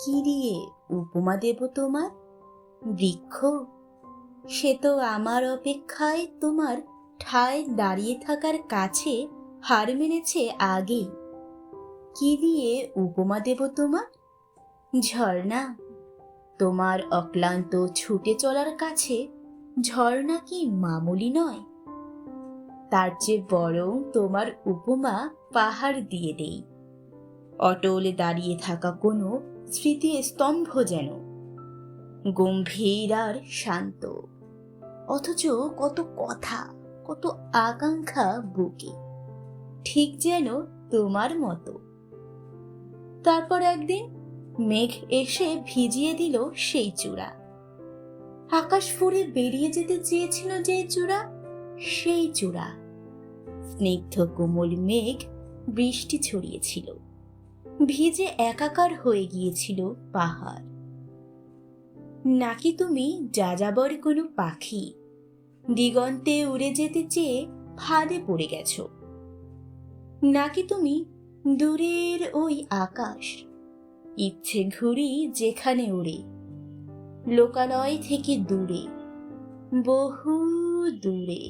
কি দিয়ে উপমা দেব তোমার? বৃক্ষ? সে তো আমার অপেক্ষায় তোমার ঠায় দাঁড়িয়ে থাকার কাছে হার মেনেছে আগেই। কি দিয়ে উপমা দেব তোমার? ঝর্ণা? তোমার অক্লান্ত ছুটে চলার কাছে ঝর্ণা কি মামুলি নয়? তার চেয়ে বরং তোমার উপমা পাহাড় দিয়ে দেই, অটল দাঁড়িয়ে থাকা কোনো স্মৃতি স্তম্ভ যেন, গম্ভীর আর শান্ত, অথচ কত কথা, কত আকাঙ্ক্ষা বুকে, ঠিক যেন তোমার মতো। তারপর একদিন মেঘ এসে ভিজিয়ে দিল সেই চূড়া। আকাশ ফুঁড়ে বেরিয়ে যেতে চেয়েছিল যে চূড়া, সেই চূড়া। স্নিগ্ধ কোমল মেঘ বৃষ্টি ছড়িয়েছিল, ভিজে একাকার হয়ে গিয়েছিল পাহাড়। নাকি তুমি যাযাবর কোনো পাখি, দিগন্তে উড়ে যেতে চেয়ে ফাঁদে পড়ে গেছো? নাকি তুমি দূরের ওই আকাশ, ইচ্ছে ঘুড়ি যেখানে উড়ে, লোকালয় থেকে দূরে, বহু দূরে।